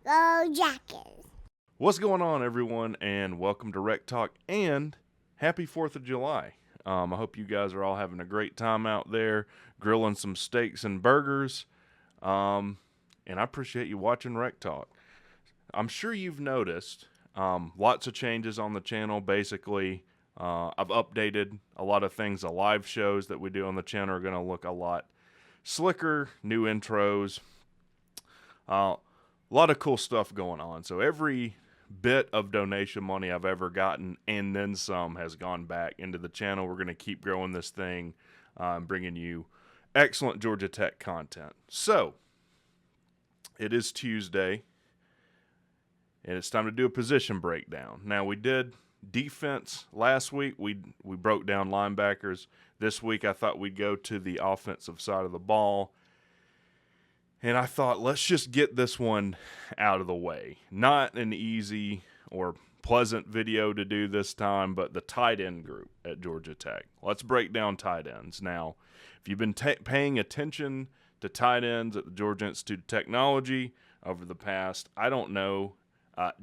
Go Jackets. What's going on, everyone, and welcome to WreckTalk, and happy 4th of July. I hope you guys are all having a great time out there, grilling some steaks and burgers, and I appreciate you watching WreckTalk. I'm sure you've noticed lots of changes on the channel. Basically, I've updated a lot of things. The live shows that we do on the channel are going to look a lot slicker, new intros, a lot of cool stuff going on. So every bit of donation money I've ever gotten and then some has gone back into the channel. We're going to keep growing this thing and bringing you excellent Georgia Tech content. So it is Tuesday and it's time to do a position breakdown. Now, we did defense last week. We broke down linebackers. This week I thought we'd go to the offensive side of the ball. And I thought, let's just get this one out of the way. Not an easy or pleasant video to do this time, but the tight end group at Georgia Tech. Let's break down tight ends. Now, if you've been paying attention to tight ends at the Georgia Institute of Technology over the past, I don't know,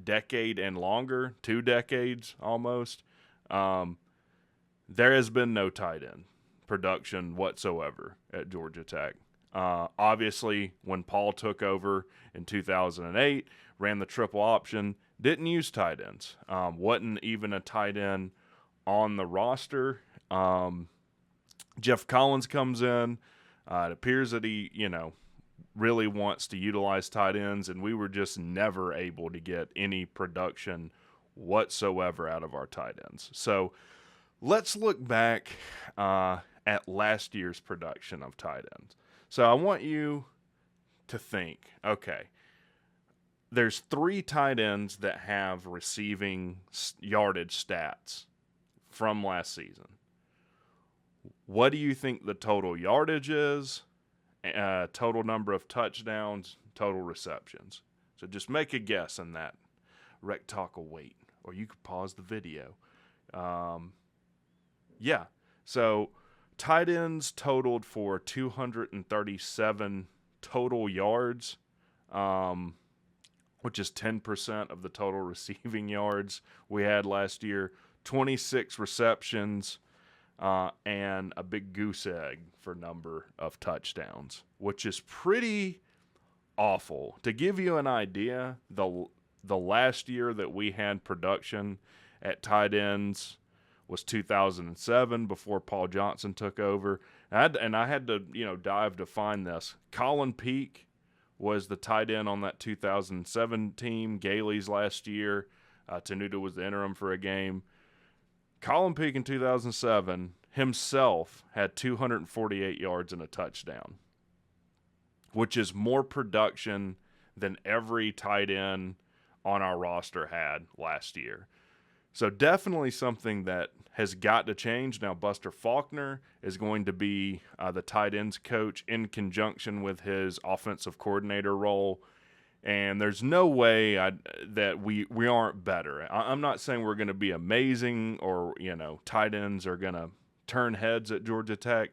decade and longer, 2 decades almost, there has been no tight end production whatsoever at Georgia Tech. Obviously, when Paul took over in 2008, ran the triple option, didn't use tight ends. Wasn't even a tight end on the roster. Jeff Collins comes in. It appears that he, really wants to utilize tight ends, and we were just never able to get any production whatsoever out of our tight ends. So let's look back at last year's production of tight ends. So I want you to think, okay, there's 3 tight ends that have receiving yardage stats from last season. What do you think the total yardage is, total number of touchdowns, total receptions? So just make a guess in that. WreckTalk will wait, or you could pause the video. So tight ends totaled for 237 total yards, which is 10% of the total receiving yards we had last year, 26 receptions, and a big goose egg for number of touchdowns, which is pretty awful. To give you an idea, the last year that we had production at tight ends was 2007, before Paul Johnson took over. And I had to, dive to find this. Colin Peak was the tight end on that 2007 team. Gailey's last year. Tenuta was the interim for a game. Colin Peak in 2007 himself had 248 yards and a touchdown, which is more production than every tight end on our roster had last year. So definitely something that has got to change. Now, Buster Faulkner is going to be the tight ends coach in conjunction with his offensive coordinator role. And there's no way that we aren't better. I'm not saying we're going to be amazing or, tight ends are going to turn heads at Georgia Tech.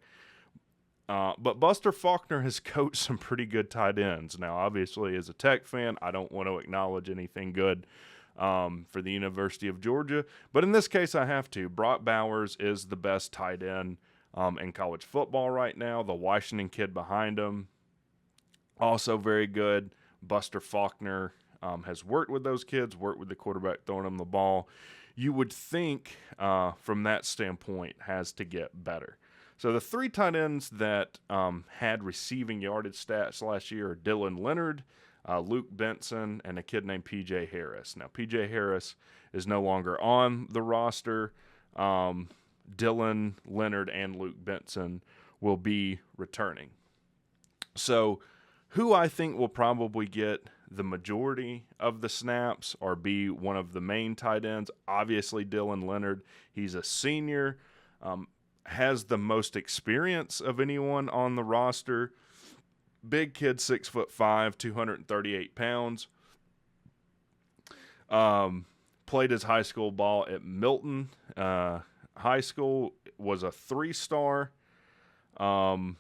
But Buster Faulkner has coached some pretty good tight ends. Now, obviously, as a Tech fan, I don't want to acknowledge anything good for the University of Georgia. But in this case, I have to. Brock Bowers is the best tight end in college football right now. The Washington kid behind him, also very good. Buster Faulkner has worked with those kids, worked with the quarterback throwing them the ball. You would think from that standpoint has to get better. So the 3 tight ends that had receiving yardage stats last year are Dylan Leonard, Luke Benson, and a kid named P.J. Harris. Now, P.J. Harris is no longer on the roster. Dylan Leonard and Luke Benson will be returning. So who I think will probably get the majority of the snaps or be one of the main tight ends, obviously Dylan Leonard. He's a senior, has the most experience of anyone on the roster. Big kid, 6'5", 238 pounds. Played his high school ball at Milton High School, was a 3-star, and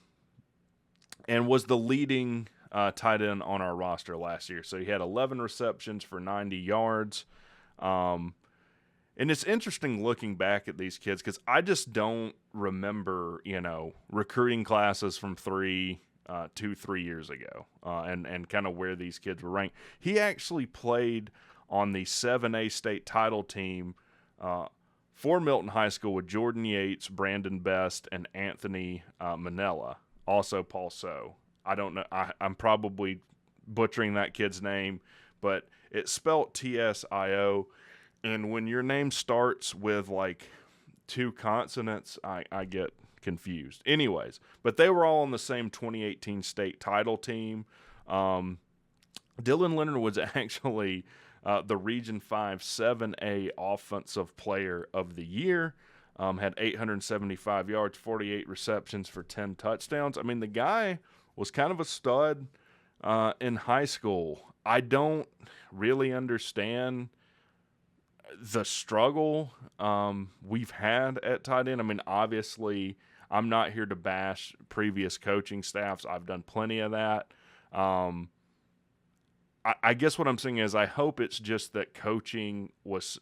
was the leading tight end on our roster last year. So he had 11 receptions for 90 yards. And it's interesting looking back at these kids because I just don't remember, recruiting classes from 2-3 years ago and kind of where these kids were ranked. He actually played on the 7A state title team for Milton High School with Jordan Yates, Brandon Best, and Anthony Manella, also Paul So. I don't know. I'm probably butchering that kid's name, but it's spelled TSIO. And when your name starts with like 2 consonants, I get confused. Anyways, but they were all on the same 2018 state title team. Dylan Leonard was actually the Region 5 7A Offensive Player of the Year. Had 875 yards, 48 receptions for 10 touchdowns. I mean, the guy was kind of a stud in high school. I don't really understand the struggle we've had at tight end. I mean, obviously, I'm not here to bash previous coaching staffs. I've done plenty of that. I guess what I'm saying is I hope it's just that coaching was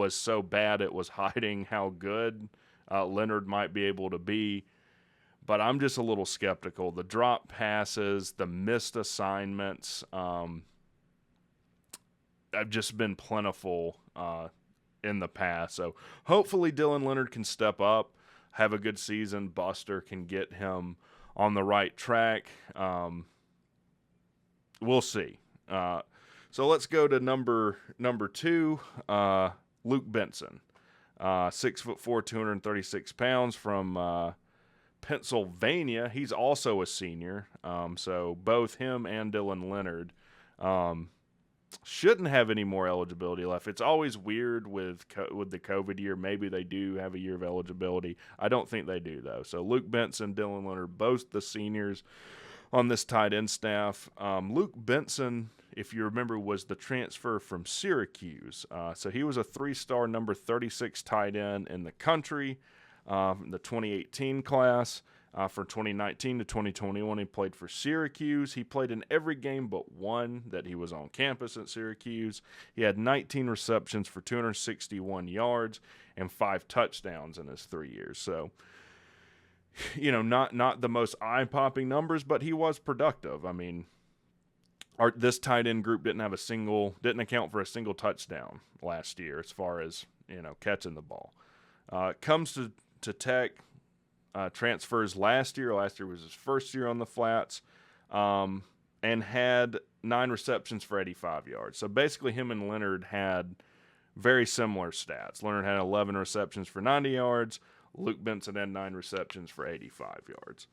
so bad it was hiding how good Leonard might be able to be. But I'm just a little skeptical. The drop passes, the missed assignments, have just been plentiful in the past. So hopefully Dylan Leonard can step up, have a good season. Buster can get him on the right track. We'll see. So let's go to number 2, Luke Benson, 6'4", 236 pounds from Pennsylvania. He's also a senior. So both him and Dylan Leonard shouldn't have any more eligibility left. It's always weird with the COVID year. Maybe they do have a year of eligibility. I don't think they do, though. So Luke Benson, Dylan Leonard, both the seniors on this tight end staff. Luke Benson, if you remember, was the transfer from Syracuse. So he was a 3-star number 36 tight end in the country, the 2018 class. From 2019 to 2021, he played for Syracuse. He played in every game but one that he was on campus at Syracuse. He had 19 receptions for 261 yards and 5 touchdowns in his 3 years. So, not the most eye-popping numbers, but he was productive. I mean, this tight end group didn't account for a single touchdown last year as far as, catching the ball. Comes to Tech. Transfers last year. Last year was his first year on the flats, and had 9 receptions for 85 yards. So basically him and Leonard had very similar stats. Leonard had 11 receptions for 90 yards. Luke Benson had 9 receptions for 85 yards.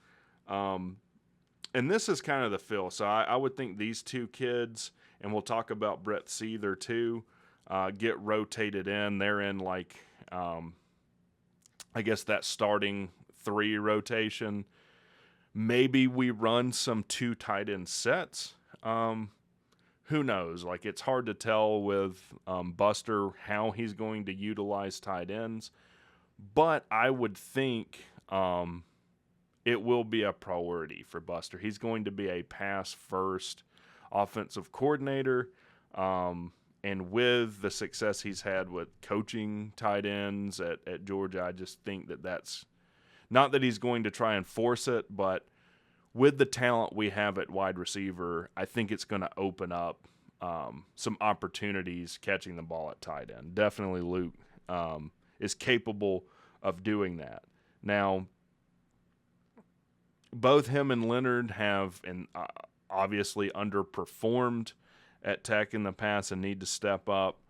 And this is kind of the feel. So I would think these 2 kids, and we'll talk about Brett Seether too, get rotated in. They're in I guess that starting 3 rotation. Maybe we run some 2 tight end sets. Who knows? It's hard to tell with Buster how he's going to utilize tight ends. But I would think it will be a priority for Buster. He's going to be a pass-first offensive coordinator. And with the success he's had with coaching tight ends at Georgia, I just think that's not that he's going to try and force it, but with the talent we have at wide receiver, I think it's going to open up some opportunities catching the ball at tight end. Definitely Luke is capable of doing that. Now, both him and Leonard have obviously underperformed at Tech in the past and need to step up.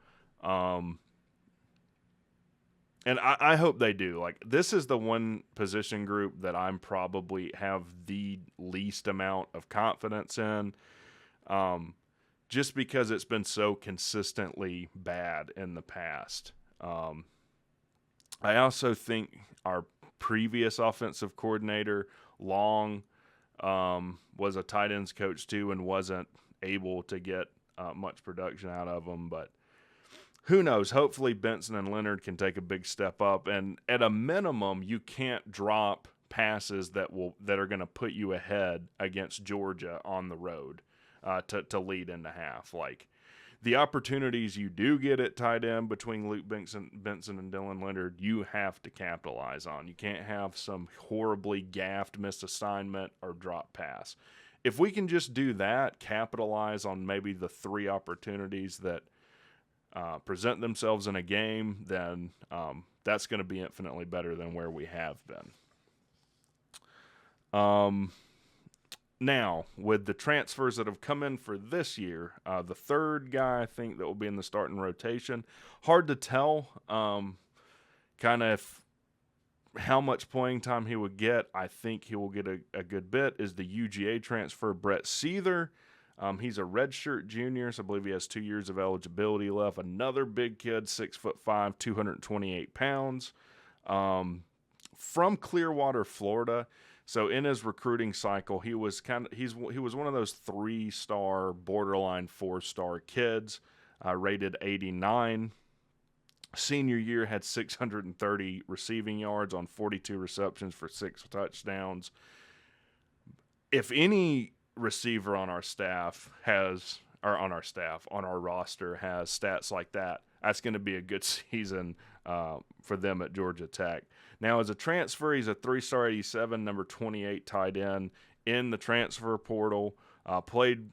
And I hope they do. This is the one position group that I'm probably have the least amount of confidence in, just because it's been so consistently bad in the past. I also think our previous offensive coordinator, Long, was a tight ends coach too and wasn't able to get much production out of them, but who knows? Hopefully Benson and Leonard can take a big step up, and at a minimum, you can't drop passes that are going to put you ahead against Georgia on the road to lead into half. Like, the opportunities you do get at tight end between Luke Benson and Dylan Leonard, you have to capitalize on. You can't have some horribly gaffed missed assignment or drop pass. If we can just do that, capitalize on maybe the 3 opportunities that present themselves in a game, then that's going to be infinitely better than where we have been. Now, with the transfers that have come in for this year, the third guy I think that will be in the starting rotation, hard to tell kind of how much playing time he would get. I think he will get a good bit, is the UGA transfer, Brett Seether. He's a redshirt junior, so I believe he has 2 years of eligibility left. Another big kid, 6'5", 228 pounds, from Clearwater, Florida. So in his recruiting cycle, he was one of those 3-star, borderline 4-star kids, rated 89. Senior year had 630 receiving yards on 42 receptions for 6 touchdowns. If any receiver on our roster has stats like that, that's going to be a good season for them at Georgia Tech. Now, as a transfer, he's a 3-star 87, number 28 tight end in the transfer portal. Played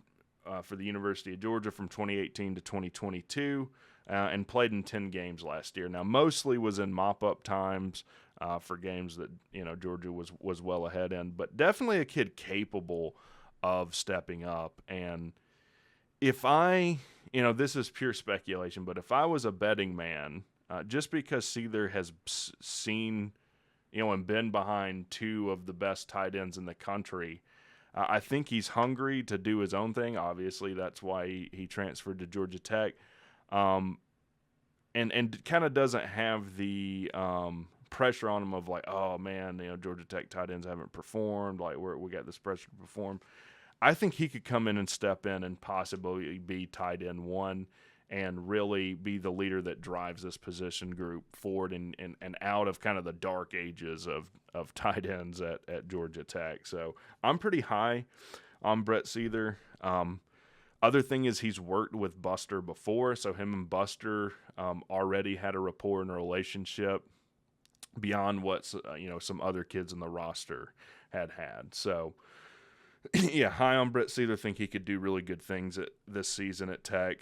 for the University of Georgia from 2018 to 2022, and played in 10 games last year. Now, mostly was in mop-up times for games that Georgia was well ahead in, but definitely a kid capable of stepping up. And if this is pure speculation, but if I was a betting man, just because Seether has seen, and been behind 2 of the best tight ends in the country, I think he's hungry to do his own thing. Obviously, that's why he transferred to Georgia Tech, and kind of doesn't have the pressure on him of like, oh man, Georgia Tech tight ends haven't performed. Like we got this pressure to perform. I think he could come in and step in and possibly be tight end 1 and really be the leader that drives this position group forward and out of kind of the dark ages of tight ends at Georgia Tech. So I'm pretty high on Brett Seether. Other thing is he's worked with Buster before, so him and Buster already had a rapport and a relationship beyond what some other kids in the roster had. So yeah, high on Brett Seether. Think he could do really good things this season at Tech.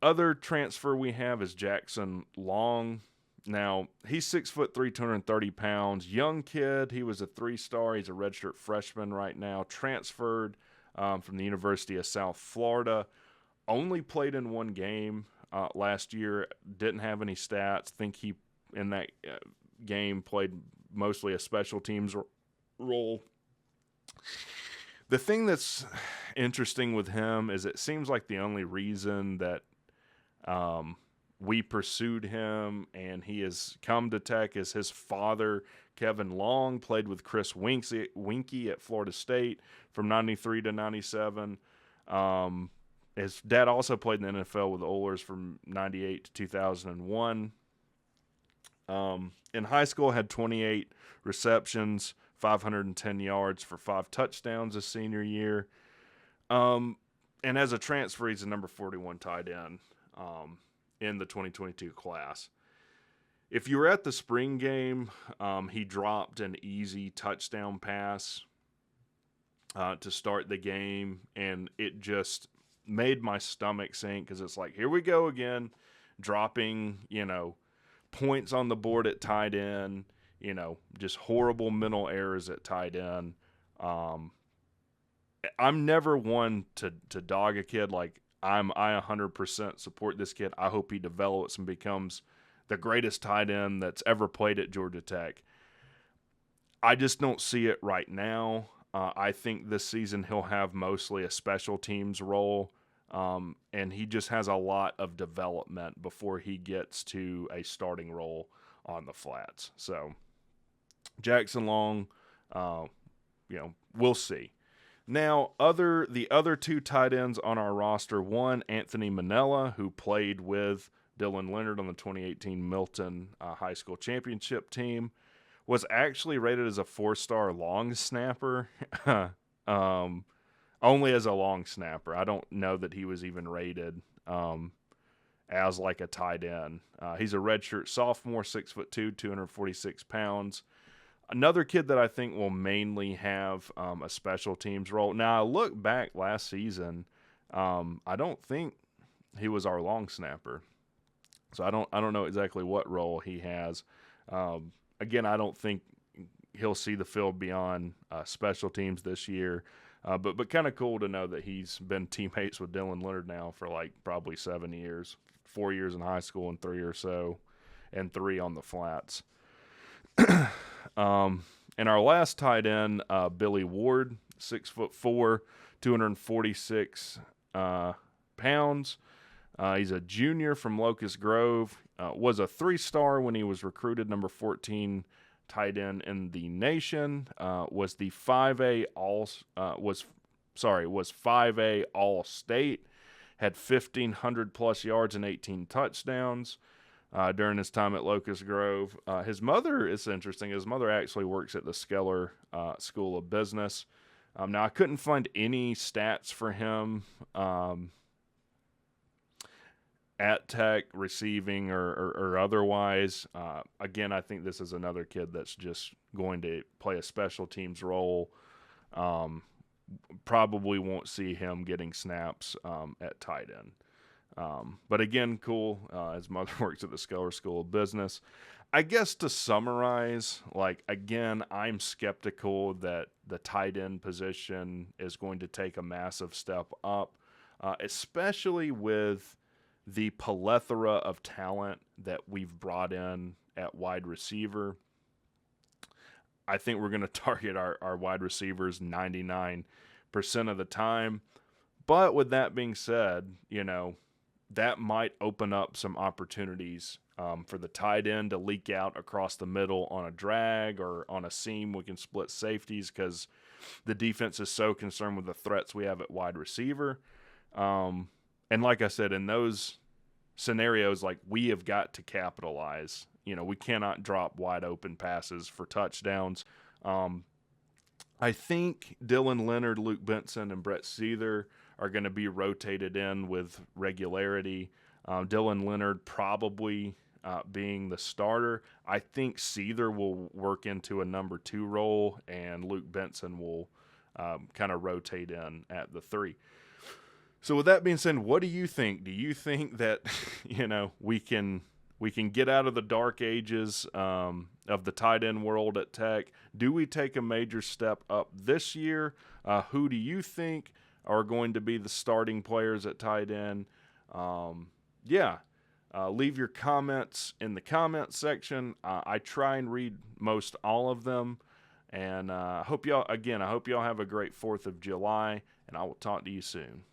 Other transfer we have is Jackson Long. Now, he's 6'3", 230 pounds. Young kid. He was a 3-star. He's a redshirt freshman right now. Transferred from the University of South Florida. Only played in 1 game last year. Didn't have any stats. Think he, in that game, played mostly a special teams role. The thing that's interesting with him is it seems like the only reason that we pursued him and he has come to Tech is his father, Kevin Long, played with Chris Winkie at Florida State from 93 to 97. His dad also played in the NFL with the Oilers from 98 to 2001. In high school, had 28 receptions, 510 yards for 5 touchdowns his senior year. And as a transfer, he's a number 41 tight end in the 2022 class. If you were at the spring game, he dropped an easy touchdown pass to start the game, and it just made my stomach sink because it's like, here we go again, dropping, points on the board at tight end, just horrible mental errors at tight end. I'm never one to dog a kid. Like I 100% support this kid. I hope he develops and becomes the greatest tight end that's ever played at Georgia Tech. I just don't see it right now. I think this season he'll have mostly a special teams role, and he just has a lot of development before he gets to a starting role on the flats. So Jackson Long, we'll see. Now, the other 2 tight ends on our roster, one, Anthony Manella, who played with Dylan Leonard on the 2018 Milton High School Championship team. was actually rated as a 4-star long snapper. um, Only as a long snapper. I don't know that he was even rated as like a tight end. He's a redshirt sophomore, 6'2", 246 pounds. Another kid that I think will mainly have a special teams role. Now, I look back last season. I don't think he was our long snapper, so I don't know exactly what role he has. Again, I don't think he'll see the field beyond special teams this year. But kind of cool to know that he's been teammates with Dylan Leonard now for like probably 7 years, 4 years in high school and 3 or so, and 3 on the flats. And our last tight end, Billy Ward, 6'4", 246 pounds. He's a junior from Locust Grove. Was a 3-star when he was recruited, number 14 tight end in the nation. Was the 5A was 5A All State. Had 1,500 plus yards and 18 touchdowns during his time at Locust Grove. His mother is interesting. His mother actually works at the Skeller School of Business. Now, I couldn't find any stats for him at Tech, receiving or otherwise. Again, I think this is another kid that's just going to play a special teams role. Probably won't see him getting snaps at tight end. But again, cool. His mother works at the Skeller School of Business. I guess to summarize, again, I'm skeptical that the tight end position is going to take a massive step up, especially with the plethora of talent that we've brought in at wide receiver. I think we're going to target our wide receivers 99% of the time. But with that being said, that might open up some opportunities for the tight end to leak out across the middle on a drag or on a seam. We can split safeties because the defense is so concerned with the threats we have at wide receiver. And like I said, in those scenarios, we have got to capitalize. We cannot drop wide open passes for touchdowns. I think Dylan Leonard, Luke Benson, and Brett Seether are going to be rotated in with regularity. Dylan Leonard probably being the starter. I think Seether will work into a number 2 role, and Luke Benson will kind of rotate in at the 3. So with that being said, what do you think? Do you think that we can get out of the dark ages of the tight end world at Tech? Do we take a major step up this year? Who do you think are going to be the starting players at tight end? Leave your comments in the comments section. I try and read most all of them. And I hope y'all have a great 4th of July, and I will talk to you soon.